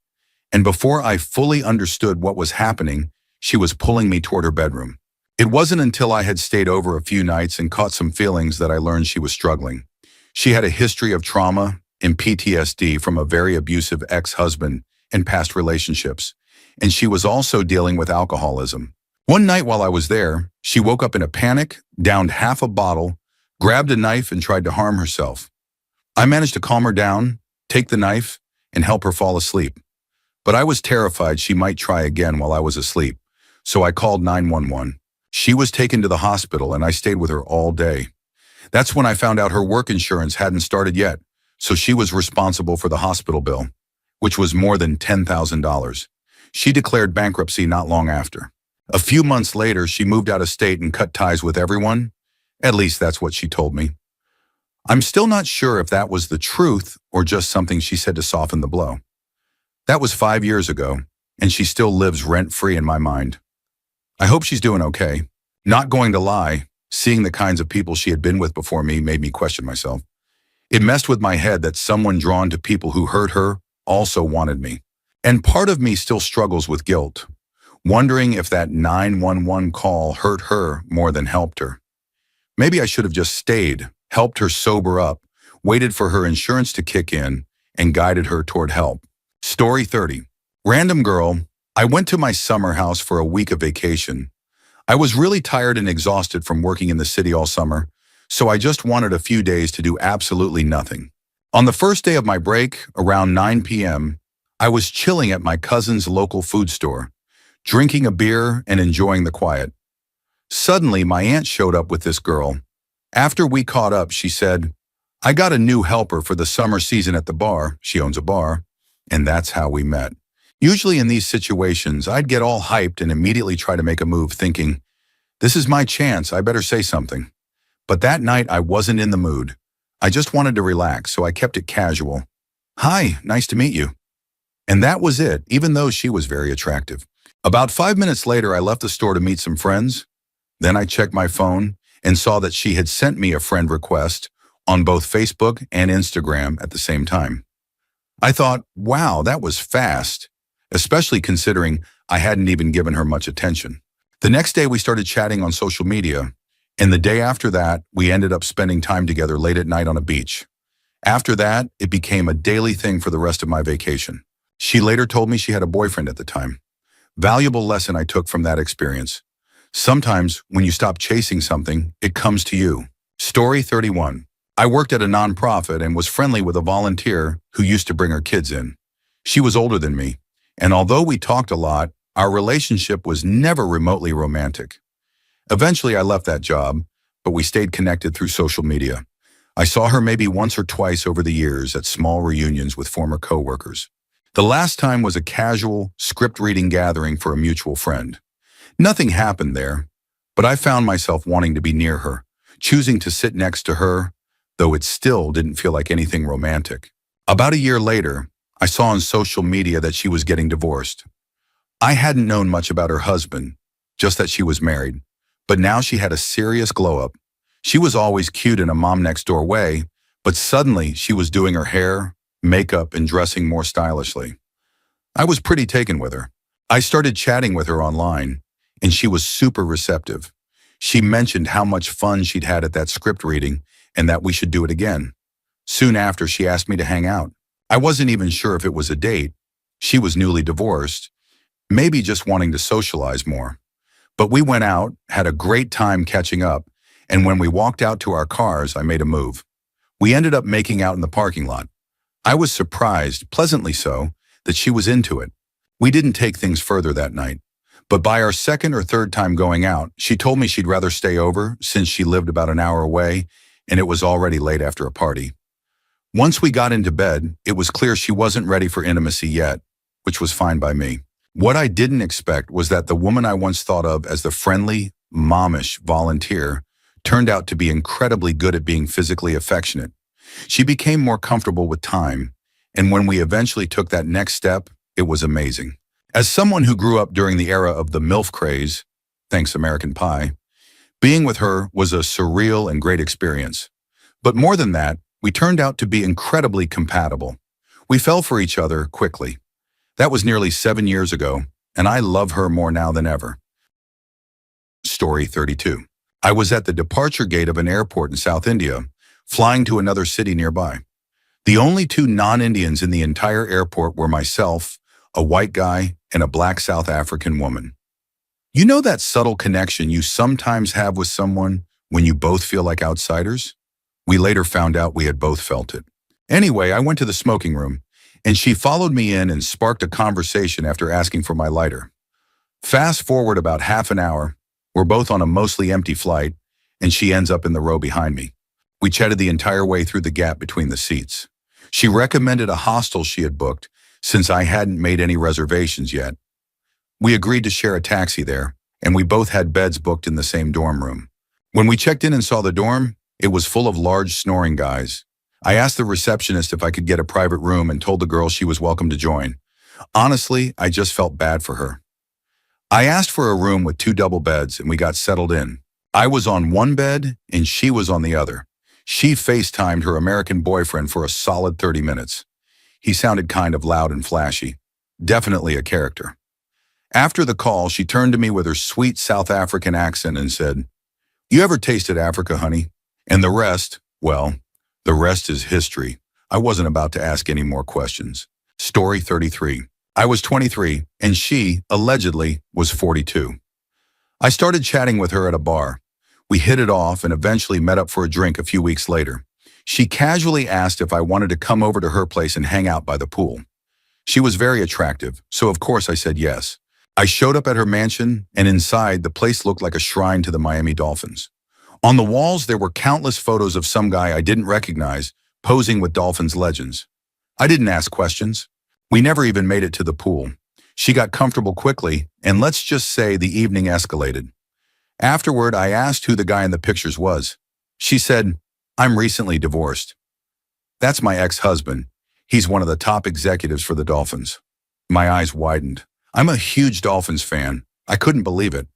and before I fully understood what was happening, she was pulling me toward her bedroom. It wasn't until I had stayed over a few nights and caught some feelings that I learned she was struggling. She had a history of trauma and PTSD from a very abusive ex-husband and past relationships, and she was also dealing with alcoholism. One night while I was there, she woke up in a panic, downed half a bottle, grabbed a knife, and tried to harm herself. I managed to calm her down, take the knife, and help her fall asleep. But I was terrified she might try again while I was asleep, so I called 911. She was taken to the hospital, and I stayed with her all day. That's when I found out her work insurance hadn't started yet, so she was responsible for the hospital bill, which was more than $10,000. She declared bankruptcy not long after. A few months later, she moved out of state and cut ties with everyone. At least that's what she told me. I'm still not sure if that was the truth or just something she said to soften the blow. That was 5 years ago, and she still lives rent-free in my mind. I hope she's doing okay. Not going to lie, seeing the kinds of people she had been with before me made me question myself. It messed with my head that someone drawn to people who hurt her also wanted me. And part of me still struggles with guilt, wondering if that 911 call hurt her more than helped her. Maybe I should have just stayed, helped her sober up, waited for her insurance to kick in, and guided her toward help. Story 30. Random girl. I went to my summer house for a week of vacation. I was really tired and exhausted from working in the city all summer, so I just wanted a few days to do absolutely nothing. On the first day of my break, around 9 p.m., I was chilling at my cousin's local food store, drinking a beer and enjoying the quiet. Suddenly, my aunt showed up with this girl. After we caught up, she said, "I got a new helper for the summer season at the bar." She owns a bar. And that's how we met. Usually in these situations, I'd get all hyped and immediately try to make a move thinking, this is my chance, I better say something. But that night I wasn't in the mood. I just wanted to relax, so I kept it casual. "Hi, nice to meet you." And that was it, even though she was very attractive. About 5 minutes later, I left the store to meet some friends. Then I checked my phone and saw that she had sent me a friend request on both Facebook and Instagram at the same time. I thought, wow, that was fast, especially considering I hadn't even given her much attention. The next day we started chatting on social media, and the day after that, we ended up spending time together late at night on a beach. After that, it became a daily thing for the rest of my vacation. She later told me she had a boyfriend at the time. Valuable lesson I took from that experience. Sometimes when you stop chasing something, it comes to you. Story 31. I worked at a nonprofit and was friendly with a volunteer who used to bring her kids in. She was older than me, and although we talked a lot, our relationship was never remotely romantic. Eventually, I left that job, but we stayed connected through social media. I saw her maybe once or twice over the years at small reunions with former coworkers. The last time was a casual, script-reading gathering for a mutual friend. Nothing happened there, but I found myself wanting to be near her, choosing to sit next to her, though it still didn't feel like anything romantic. About a year later, I saw on social media that she was getting divorced. I hadn't known much about her husband, just that she was married, but now she had a serious glow-up. She was always cute in a mom-next-door way, but suddenly she was doing her hair, makeup, and dressing more stylishly. I was pretty taken with her. I started chatting with her online, and she was super receptive. She mentioned how much fun she'd had at that script reading and that we should do it again. Soon after, she asked me to hang out. I wasn't even sure if it was a date. She was newly divorced, maybe just wanting to socialize more. But we went out, had a great time catching up, and when we walked out to our cars, I made a move. We ended up making out in the parking lot. I was surprised, pleasantly so, that she was into it. We didn't take things further that night. But by our second or third time going out, she told me she'd rather stay over since she lived about an hour away and it was already late after a party. Once we got into bed, it was clear she wasn't ready for intimacy yet, which was fine by me. What I didn't expect was that the woman I once thought of as the friendly, mommish volunteer turned out to be incredibly good at being physically affectionate. She became more comfortable with time, and when we eventually took that next step, it was amazing. As someone who grew up during the era of the MILF craze, thanks American Pie, being with her was a surreal and great experience. But more than that, we turned out to be incredibly compatible. We fell for each other quickly. That was nearly 7 years ago, and I love her more now than ever. Story 32. I was at the departure gate of an airport in South India, flying to another city nearby. The only two non-Indians in the entire airport were myself, a white guy, and a black South African woman. You know that subtle connection you sometimes have with someone when you both feel like outsiders? We later found out we had both felt it. Anyway, I went to the smoking room, and she followed me in and sparked a conversation after asking for my lighter. Fast forward about half an hour, we're both on a mostly empty flight, and she ends up in the row behind me. We chatted the entire way through the gap between the seats. She recommended a hostel she had booked since I hadn't made any reservations yet. We agreed to share a taxi there, and we both had beds booked in the same dorm room. When we checked in and saw the dorm, It was full of large snoring guys. I asked the receptionist if I could get a private room and told the girl she was welcome to join. Honestly, I just felt bad for her. I asked for a room with 2 double beds and we got settled in. I was on one bed and she was on the other. She FaceTimed her American boyfriend for a solid 30 minutes. He sounded kind of loud and flashy. Definitely a character. After the call, she turned to me with her sweet South African accent and said, "You ever tasted Africa, honey?" And the rest, well, the rest is history. I wasn't about to ask any more questions. Story 33. I was 23 and she, allegedly, was 42. I started chatting with her at a bar. We hit it off and eventually met up for a drink a few weeks later. She casually asked if I wanted to come over to her place and hang out by the pool. She was very attractive, so of course I said yes. I showed up at her mansion, and inside, the place looked like a shrine to the Miami Dolphins. On the walls, there were countless photos of some guy I didn't recognize, posing with Dolphins legends. I didn't ask questions. We never even made it to the pool. She got comfortable quickly, and let's just say the evening escalated. Afterward, I asked who the guy in the pictures was. She said, "I'm recently divorced." "That's my ex-husband. He's one of the top executives for the Dolphins." My eyes widened. I'm a huge Dolphins fan. I couldn't believe it.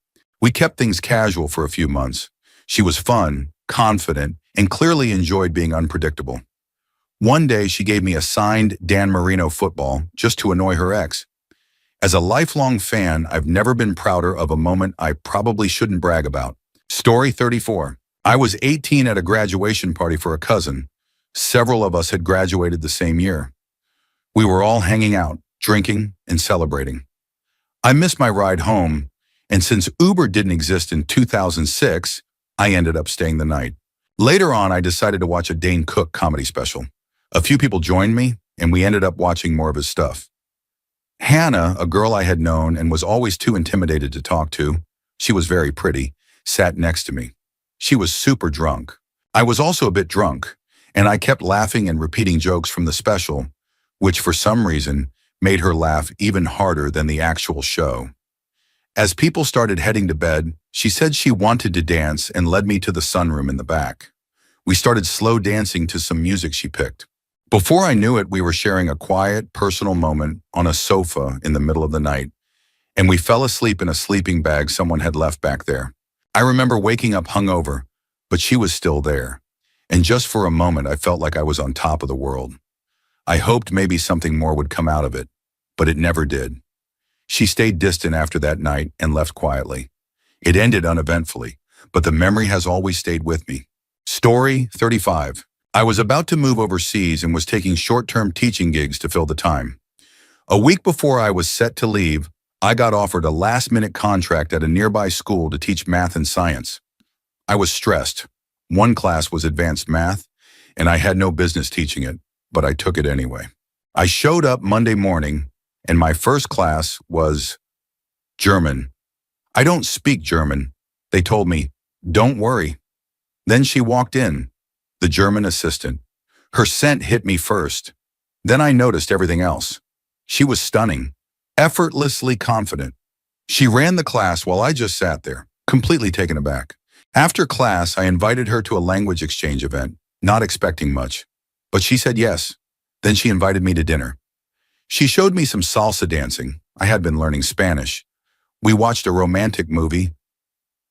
We kept things casual for a few months. She was fun, confident, and clearly enjoyed being unpredictable. One day, she gave me a signed Dan Marino football just to annoy her ex. As a lifelong fan, I've never been prouder of a moment I probably shouldn't brag about. Story 34. I was 18 at a graduation party for a cousin. Several of us had graduated the same year. We were all hanging out, drinking, and celebrating. I missed my ride home, and since Uber didn't exist in 2006, I ended up staying the night. Later on, I decided to watch a Dane Cook comedy special. A few people joined me, and we ended up watching more of his stuff. Hannah, a girl I had known and was always too intimidated to talk to, she was very pretty, sat next to me. She was super drunk. I was also a bit drunk, and I kept laughing and repeating jokes from the special, which for some reason made her laugh even harder than the actual show. As people started heading to bed, she said she wanted to dance and led me to the sunroom in the back. We started slow dancing to some music she picked. Before I knew it, we were sharing a quiet, personal moment on a sofa in the middle of the night, and we fell asleep in a sleeping bag someone had left back there. I remember waking up hungover, but she was still there, and just for a moment I felt like I was on top of the world. I hoped maybe something more would come out of it, but it never did. She stayed distant after that night and left quietly. It ended uneventfully, but the memory has always stayed with me. Story 35. I was about to move overseas and was taking short-term teaching gigs to fill the time. A week before I was set to leave, I got offered a last-minute contract at a nearby school to teach math and science. I was stressed. One class was advanced math, and I had no business teaching it, but I took it anyway. I showed up Monday morning, and my first class was German. I don't speak German. They told me, "Don't worry." Then she walked in, the German assistant. Her scent hit me first. Then I noticed everything else. She was stunning, effortlessly confident. She ran the class while I just sat there, completely taken aback. After class, I invited her to a language exchange event, not expecting much. But she said yes. Then she invited me to dinner. She showed me some salsa dancing. I had been learning Spanish. We watched a romantic movie.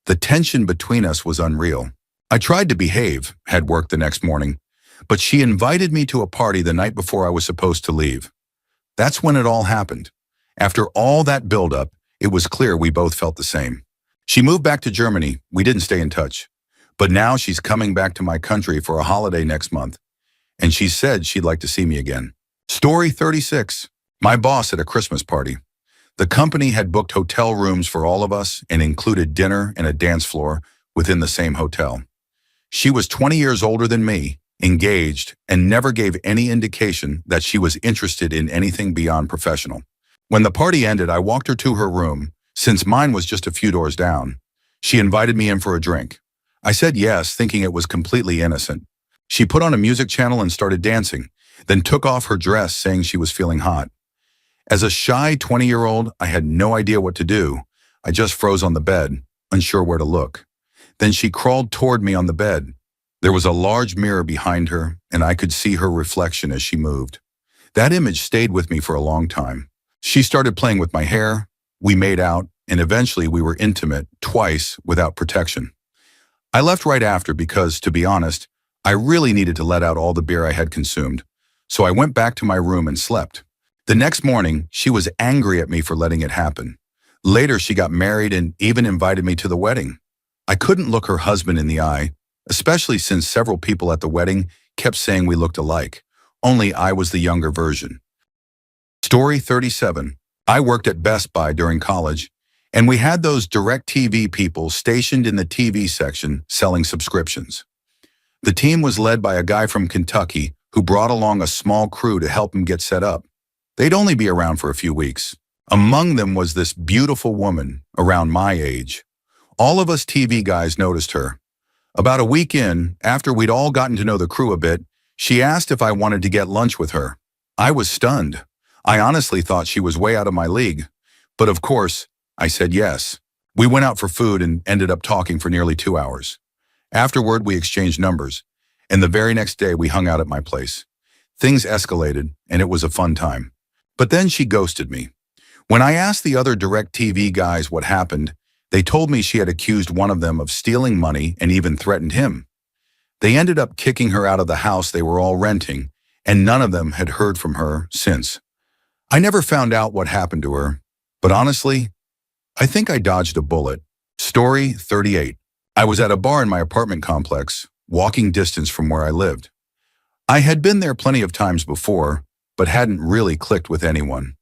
The tension between us was unreal. I tried to behave, had work the next morning, but she invited me to a party the night before I was supposed to leave. That's when it all happened. After all that buildup, it was clear we both felt the same. She moved back to Germany. We didn't stay in touch. But now she's coming back to my country for a holiday next month, and she said she'd like to see me again. Story 36. My boss at a Christmas party. The company had booked hotel rooms for all of us and included dinner and a dance floor within the same hotel. She was 20 years older than me, engaged, and never gave any indication that she was interested in anything beyond professional. When the party ended, I walked her to her room, since mine was just a few doors down. She invited me in for a drink. I said yes, thinking it was completely innocent. She put on a music channel and started dancing, then took off her dress, saying she was feeling hot. As a shy 20-year-old, I had no idea what to do. I just froze on the bed, unsure where to look. Then she crawled toward me on the bed. There was a large mirror behind her, and I could see her reflection as she moved. That image stayed with me for a long time. She started playing with my hair, we made out, and eventually we were intimate, twice, without protection. I left right after because, to be honest, I really needed to let out all the beer I had consumed. So I went back to my room and slept. The next morning, she was angry at me for letting it happen. Later, she got married and even invited me to the wedding. I couldn't look her husband in the eye, especially since several people at the wedding kept saying we looked alike, only I was the younger version. Story 37. I worked at Best Buy during college, and we had those DirecTV people stationed in the TV section selling subscriptions. The team was led by a guy from Kentucky who brought along a small crew to help him get set up. They'd only be around for a few weeks. Among them was this beautiful woman around my age. All of us TV guys noticed her. About a week in, after we'd all gotten to know the crew a bit, she asked if I wanted to get lunch with her. I was stunned. I honestly thought she was way out of my league. But of course, I said yes. We went out for food and ended up talking for nearly 2 hours. Afterward, we exchanged numbers, and the very next day we hung out at my place. Things escalated, and it was a fun time. But then she ghosted me. When I asked the other DirecTV guys what happened, they told me she had accused one of them of stealing money and even threatened him. They ended up kicking her out of the house they were all renting, and none of them had heard from her since. I never found out what happened to her, but honestly, I think I dodged a bullet. Story 38. I was at a bar in my apartment complex, walking distance from where I lived. I had been there plenty of times before, but hadn't really clicked with anyone.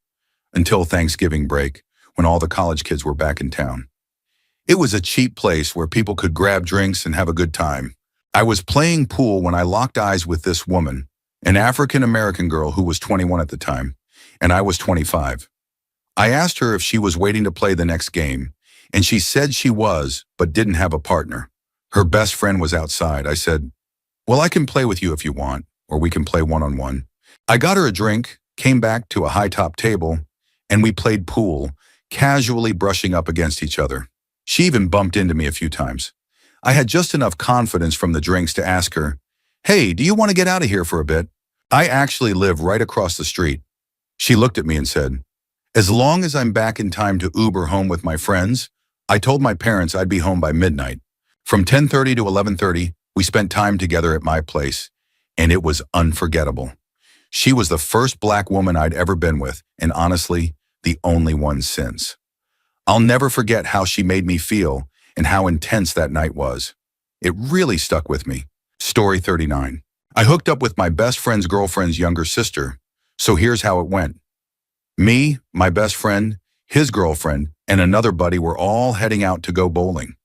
Until Thanksgiving break, when all the college kids were back in town. It was a cheap place where people could grab drinks and have a good time. I was playing pool when I locked eyes with this woman, an African-American girl who was 21 at the time, and I was 25. I asked her if she was waiting to play the next game, and she said she was, but didn't have a partner. Her best friend was outside. I said, "Well, I can play with you if you want, or we can play one-on-one." I got her a drink, came back to a high-top table, and we played pool, casually brushing up against each other. She even bumped into me a few times. I had just enough confidence from the drinks to ask her, "Hey, do you want to get out of here for a bit? I actually live right across the street." She looked at me and said, "As long as I'm back in time to Uber home with my friends." I told my parents I'd be home by midnight. From 10:30 to 11:30, we spent time together at my place, and it was unforgettable. She was the first black woman I'd ever been with, and honestly, the only one since. I'll never forget how she made me feel and how intense that night was. It really stuck with me. Story 39. I hooked up with my best friend's girlfriend's younger sister, so here's how it went. Me, my best friend, his girlfriend, and another buddy were all heading out to go bowling.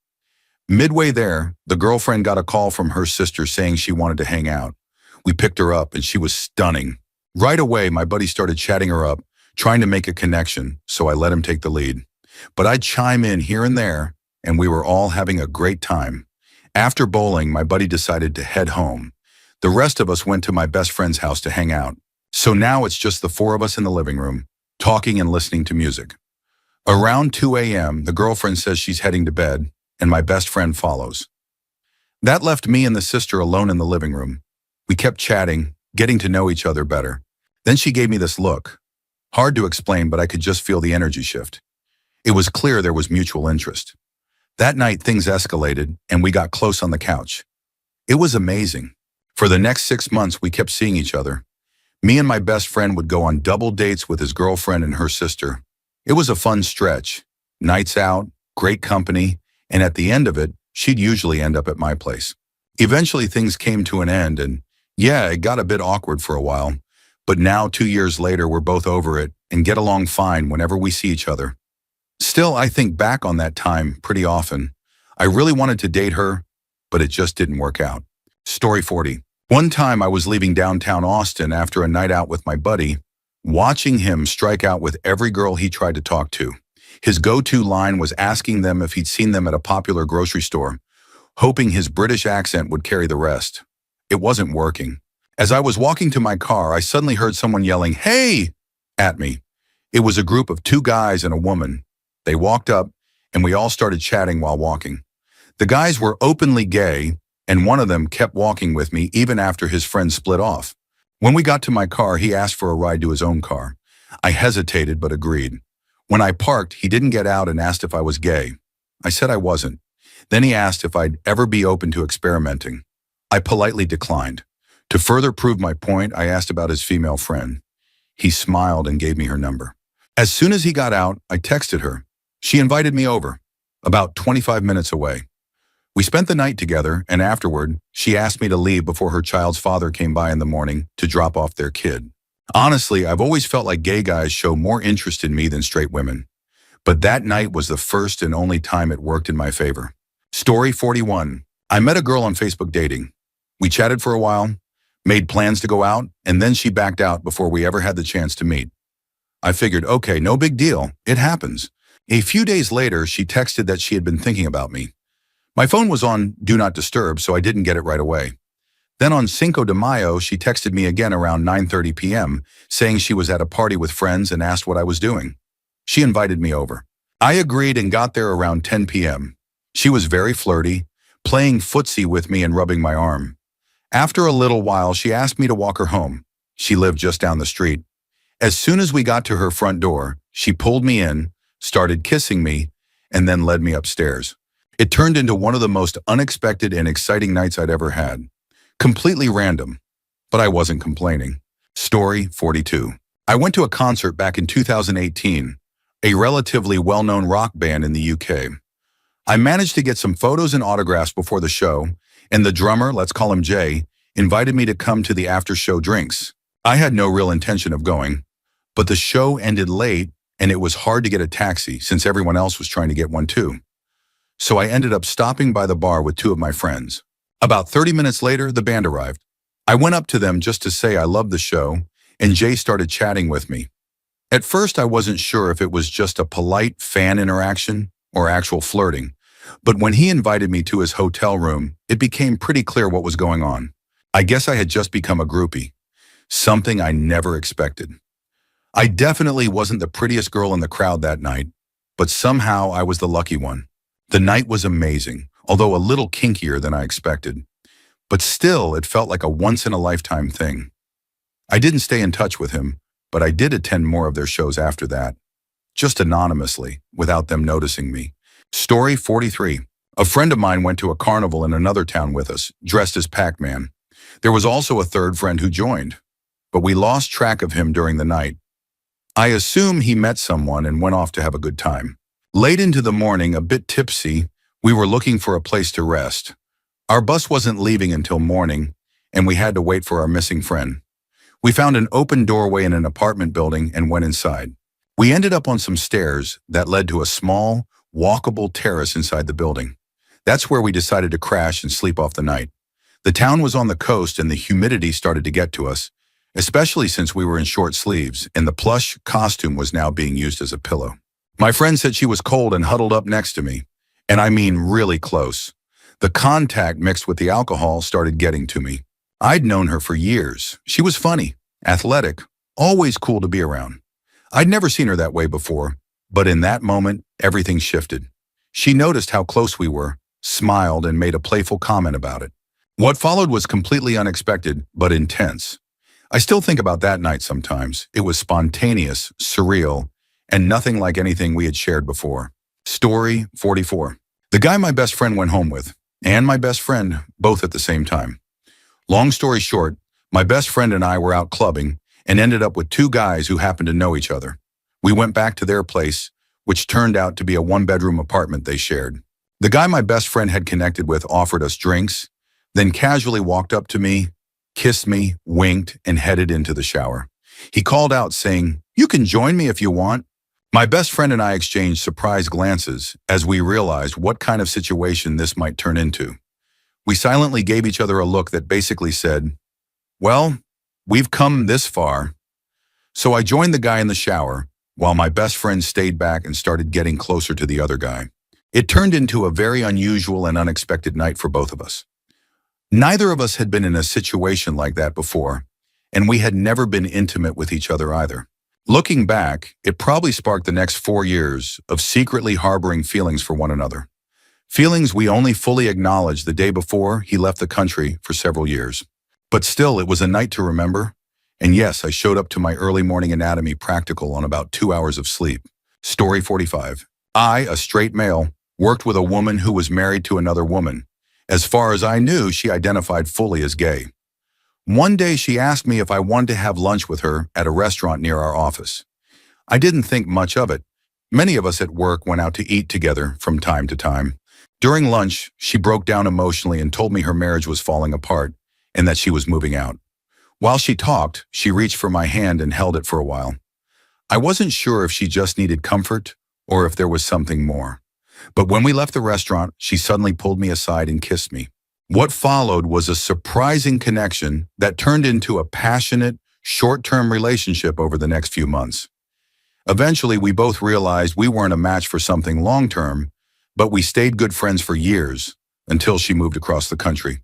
Midway there, the girlfriend got a call from her sister saying she wanted to hang out. We picked her up, and she was stunning. Right away, my buddy started chatting her up, trying to make a connection, so I let him take the lead. But I'd chime in here and there, and we were all having a great time. After bowling, my buddy decided to head home. The rest of us went to my best friend's house to hang out. So now it's just the four of us in the living room, talking and listening to music. Around 2 a.m., the girlfriend says she's heading to bed, and my best friend follows. That left me and the sister alone in the living room. We kept chatting, getting to know each other better. Then she gave me this look. Hard to explain, but I could just feel the energy shift. It was clear there was mutual interest. That night, things escalated, and we got close on the couch. It was amazing. For the next 6 months, we kept seeing each other. Me and my best friend would go on double dates with his girlfriend and her sister. It was a fun stretch. Nights out, great company, and at the end of it, she'd usually end up at my place. Eventually, things came to an end, and yeah, it got a bit awkward for a while. But now, 2 years later, we're both over it and get along fine whenever we see each other. Still, I think back on that time pretty often. I really wanted to date her, but it just didn't work out. Story 40. One time I was leaving downtown Austin after a night out with my buddy, watching him strike out with every girl he tried to talk to. His go-to line was asking them if he'd seen them at a popular grocery store, hoping his British accent would carry the rest. It wasn't working. As I was walking to my car, I suddenly heard someone yelling, "Hey!" at me. It was a group of 2 guys and a woman. They walked up, and we all started chatting while walking. The guys were openly gay, and one of them kept walking with me even after his friend split off. When we got to my car, he asked for a ride to his own car. I hesitated but agreed. When I parked, he didn't get out and asked if I was gay. I said I wasn't. Then he asked if I'd ever be open to experimenting. I politely declined. To further prove my point, I asked about his female friend. He smiled and gave me her number. As soon as he got out, I texted her. She invited me over, about 25 minutes away. We spent the night together, and afterward, she asked me to leave before her child's father came by in the morning to drop off their kid. Honestly, I've always felt like gay guys show more interest in me than straight women. But that night was the first and only time it worked in my favor. Story 41. I met a girl on Facebook dating. We chatted for a while, made plans to go out, and then she backed out before we ever had the chance to meet. I figured, okay, no big deal. It happens. A few days later, she texted that she had been thinking about me. My phone was on Do Not Disturb, so I didn't get it right away. Then on Cinco de Mayo, she texted me again around 9:30 p.m., saying she was at a party with friends and asked what I was doing. She invited me over. I agreed and got there around 10 p.m. She was very flirty, playing footsie with me and rubbing my arm. After a little while, she asked me to walk her home. She lived just down the street. As soon as we got to her front door, she pulled me in, started kissing me, and then led me upstairs. It turned into one of the most unexpected and exciting nights I'd ever had. Completely random, but I wasn't complaining. Story 42. I went to a concert back in 2018, a relatively well-known rock band in the UK. I managed to get some photos and autographs before the show, and the drummer, let's call him Jay, invited me to come to the after-show drinks. I had no real intention of going, but the show ended late, and it was hard to get a taxi since everyone else was trying to get one too. So I ended up stopping by the bar with two of my friends. About 30 minutes later, the band arrived. I went up to them just to say I loved the show, and Jay started chatting with me. At first, I wasn't sure if it was just a polite fan interaction or actual flirting, but when he invited me to his hotel room, it became pretty clear what was going on. I guess I had just become a groupie, something I never expected. I definitely wasn't the prettiest girl in the crowd that night, but somehow I was the lucky one. The night was amazing, although a little kinkier than I expected. But still, it felt like a once-in-a-lifetime thing. I didn't stay in touch with him, but I did attend more of their shows after that, just anonymously, without them noticing me. Story 43. A friend of mine went to a carnival in another town with us, dressed as Pac-Man. There was also a third friend who joined, but we lost track of him during the night. I assume he met someone and went off to have a good time. Late into the morning, a bit tipsy, we were looking for a place to rest. Our bus wasn't leaving until morning, and we had to wait for our missing friend. We found an open doorway in an apartment building and went inside. We ended up on some stairs that led to a small, walkable terrace inside the building. That's where we decided to crash and sleep off the night. The town was on the coast and the humidity started to get to us, especially since we were in short sleeves and the plush costume was now being used as a pillow. My friend said she was cold and huddled up next to me, and I mean really close. The contact mixed with the alcohol started getting to me. I'd known her for years. She was funny, athletic, always cool to be around. I'd never seen her that way before, but in that moment, everything shifted. She noticed how close we were, smiled, and made a playful comment about it. What followed was completely unexpected, but intense. I still think about that night sometimes. It was spontaneous, surreal, and nothing like anything we had shared before. Story 44. The guy my best friend went home with, and my best friend, both at the same time. Long story short, my best friend and I were out clubbing and ended up with two guys who happened to know each other. We went back to their place, which turned out to be a one-bedroom apartment they shared. The guy my best friend had connected with offered us drinks, then casually walked up to me, kissed me, winked, and headed into the shower. He called out saying, "You can join me if you want." My best friend and I exchanged surprised glances as we realized what kind of situation this might turn into. We silently gave each other a look that basically said, "Well, we've come this far." So I joined the guy in the shower, while my best friend stayed back and started getting closer to the other guy. It turned into a very unusual and unexpected night for both of us. Neither of us had been in a situation like that before, and we had never been intimate with each other either. Looking back, it probably sparked the next 4 years of secretly harboring feelings for one another. Feelings we only fully acknowledged the day before he left the country for several years. But still, it was a night to remember. And yes, I showed up to my early morning anatomy practical on about 2 hours of sleep. Story 45. I, a straight male, worked with a woman who was married to another woman. As far as I knew, she identified fully as gay. One day she asked me if I wanted to have lunch with her at a restaurant near our office. I didn't think much of it. Many of us at work went out to eat together from time to time. During lunch, she broke down emotionally and told me her marriage was falling apart and that she was moving out. While she talked, she reached for my hand and held it for a while. I wasn't sure if she just needed comfort or if there was something more. But when we left the restaurant, she suddenly pulled me aside and kissed me. What followed was a surprising connection that turned into a passionate, short-term relationship over the next few months. Eventually, we both realized we weren't a match for something long-term, but we stayed good friends for years until she moved across the country.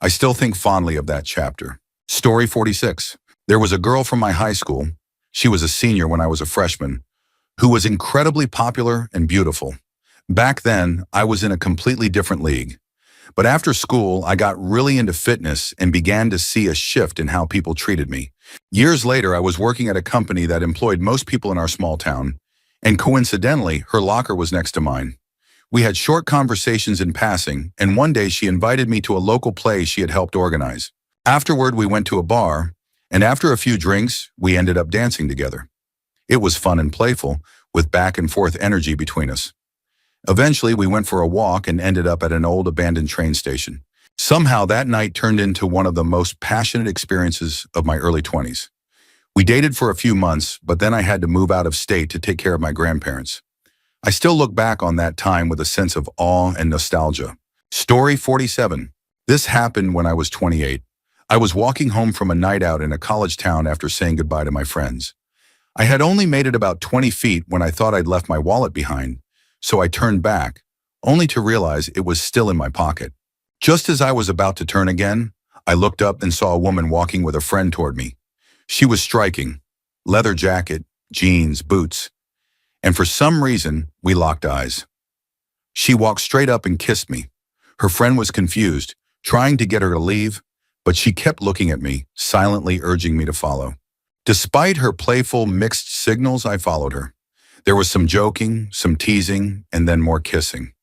I still think fondly of that chapter. Story 46. There was a girl from my high school. She was a senior when I was a freshman, who was incredibly popular and beautiful. Back then, I was in a completely different league. But after school, I got really into fitness and began to see a shift in how people treated me. Years later, I was working at a company that employed most people in our small town, and coincidentally, her locker was next to mine. We had short conversations in passing, and one day she invited me to a local play she had helped organize. Afterward, we went to a bar, and after a few drinks, we ended up dancing together. It was fun and playful, with back and forth energy between us. Eventually, we went for a walk and ended up at an old abandoned train station. Somehow, that night turned into one of the most passionate experiences of my early 20s. We dated for a few months, but then I had to move out of state to take care of my grandparents. I still look back on that time with a sense of awe and nostalgia. Story 47. This happened when I was 28. I was walking home from a night out in a college town after saying goodbye to my friends. I had only made it about 20 feet when I thought I'd left my wallet behind, so I turned back, only to realize it was still in my pocket. Just as I was about to turn again, I looked up and saw a woman walking with a friend toward me. She was striking. Leather jacket, jeans, boots. And for some reason, we locked eyes. She walked straight up and kissed me. Her friend was confused, trying to get her to leave, but she kept looking at me, silently urging me to follow. Despite her playful, mixed signals, I followed her. There was some joking, some teasing, and then more kissing.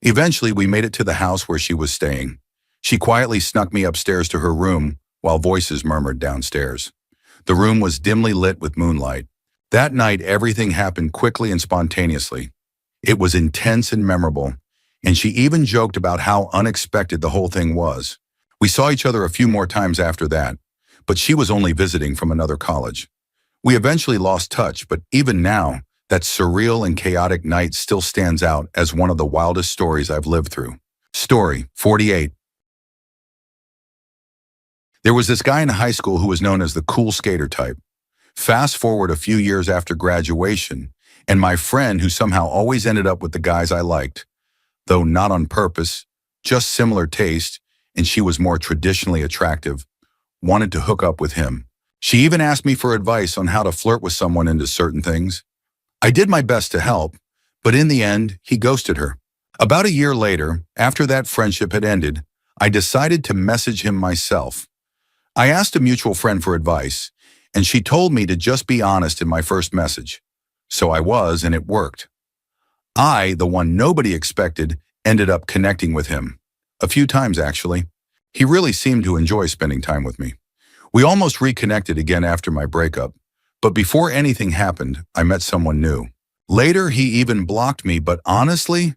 Eventually, we made it to the house where she was staying. She quietly snuck me upstairs to her room while voices murmured downstairs. The room was dimly lit with moonlight. That night, everything happened quickly and spontaneously. It was intense and memorable, and she even joked about how unexpected the whole thing was. We saw each other a few more times after that, but she was only visiting from another college. We eventually lost touch, but even now, that surreal and chaotic night still stands out as one of the wildest stories I've lived through. Story 48. There was this guy in high school who was known as the cool skater type. Fast forward a few years after graduation, and my friend, who somehow always ended up with the guys I liked, though not on purpose, just similar taste, and she was more traditionally attractive, wanted to hook up with him. She even asked me for advice on how to flirt with someone into certain things. I did my best to help, but in the end, he ghosted her. About a year later, after that friendship had ended, I decided to message him myself. I asked a mutual friend for advice, and she told me to just be honest in my first message. So I was, and it worked. I, the one nobody expected, ended up connecting with him. A few times, actually. He really seemed to enjoy spending time with me. We almost reconnected again after my breakup, but before anything happened, I met someone new. Later, he even blocked me, but honestly,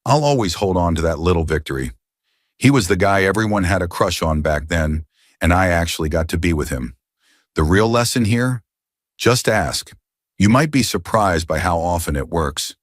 I'll always hold on to that little victory. He was the guy everyone had a crush on back then, and I actually got to be with him. The real lesson here? Just ask. You might be surprised by how often it works.